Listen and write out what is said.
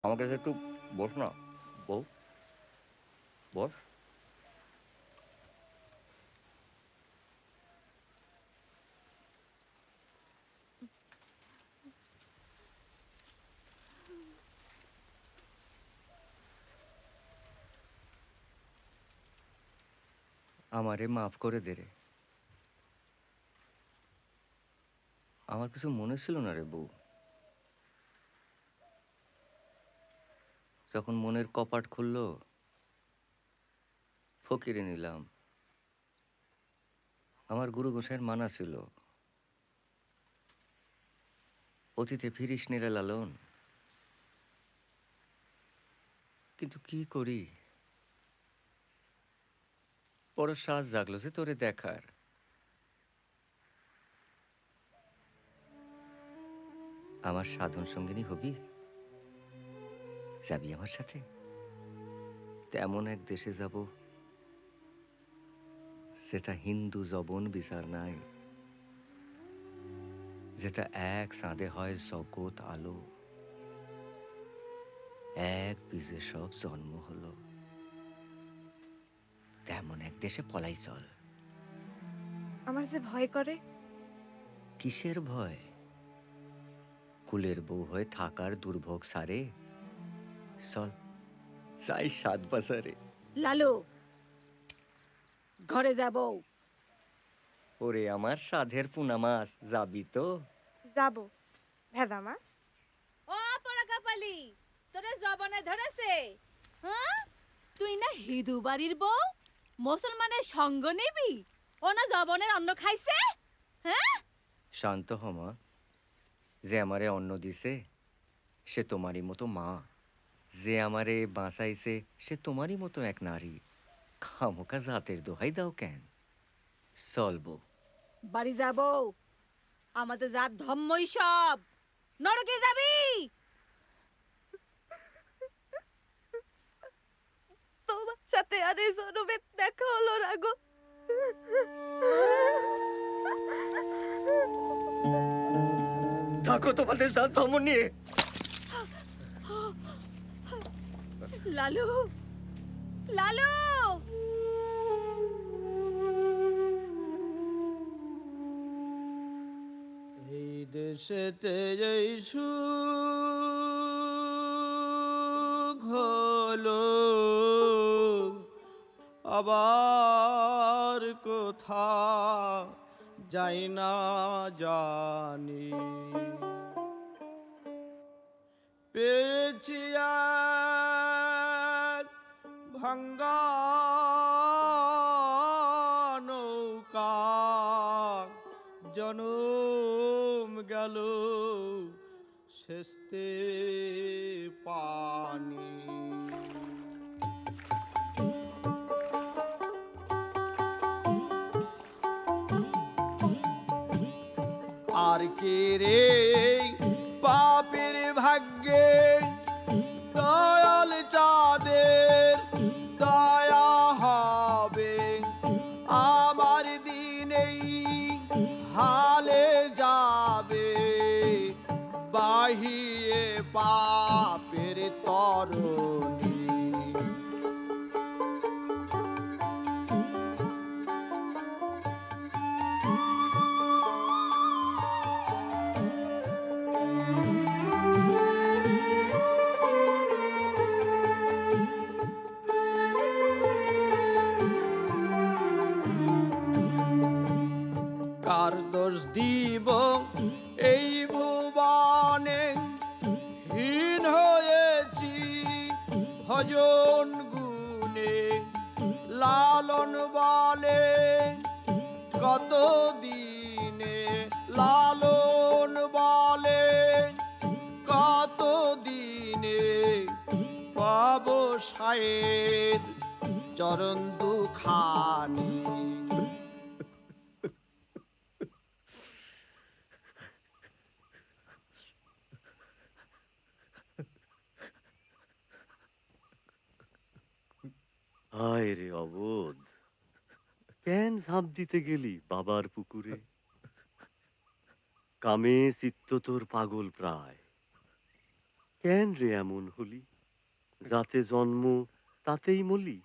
আমার কাছে একটু বস না বউ, বস। আমারে মাফ করে দে রে। আমার কিছু মনে ছিল না রে বউ। যখন মনের কপাট খুললো, ফকিরে নিলাম। আমার গুরু গোসাইয়ের মানা ছিল, অতীতে ফিরিস নি রে লালন। কিন্তু কি করি, বড় সাজ জাগলো যে তোরে দেখার। আমার সাধন সঙ্গিনী হবি, যাবি আমার সাথে। তেমন এক দেশে যাব, সেটা হিন্দু জবন বিচার নাই, যেটা এক চাঁদে হয় জগৎ আলো, এক বীজে সব জন্ম হলো। তেমন এক দেশে পলাই চল। আমার যে ভয় করে। কিসের ভয়? কুলের বউ হয়ে থাকার দুর্ভোগ সারে। চল যাই সাত বাজারে। লালু, ঘরে যাব। ওরে আমার সাধের পুনা মাছ, যাবি তো? যাব। ভেদা মাছ। ও পড়া কপালি, তোরে জবনে ধরেছে। হ্যাঁ, তুই না হিদু বাড়ির বউ, মুসলমানের সঙ্গ নিবি? ও না জবনের অন্ন খাইছে। হ্যাঁ, শান্ত হমা। যে আমারে অন্ন দিছে সে তোমারই মতো মা, যে আমারে বাঁচাইছে সে তোমারই মতো এক নারী। খামোকা জাতের দোহাই দাও কেন? চলবো। বাড়ি যাব। আমাদের জাত ধর্মই সব। নরকে যাবি। তোমার সাথে আর এই জনমে দেখা হলো না গো। থাকো তোমাদের জাত ধর্ম নিয়ে। লালু, লালু। এই দেশেতে এই সুখ হলো, আবার কোথা যাই না জানি। পেয়েছি এক ভাঙ্গা নৌকা, জনম গেল শেষতে পানি। আর কে রে পাপের ভাগ্যে দয়াল চাঁদের দয়া হবে, আমার দিনেই হালে যাবে বাহিয়ে পাপের তরণী। কার দোষ দিব এই ভুবনে, হীন হয়েছি ভজন গুণে। লালন বলে কত দিনে, লালন বলে কত দিনে পাব সায়ের চরণ দুখানি। হায় রে অবোধ, কেন ঝাঁপ দিতে গেলি বাবার পুকুরে? কামে চিত্ত তোর পাগল প্রায়, কেন রে এমন হলি? যাতে জন্ম তাতেই মলি।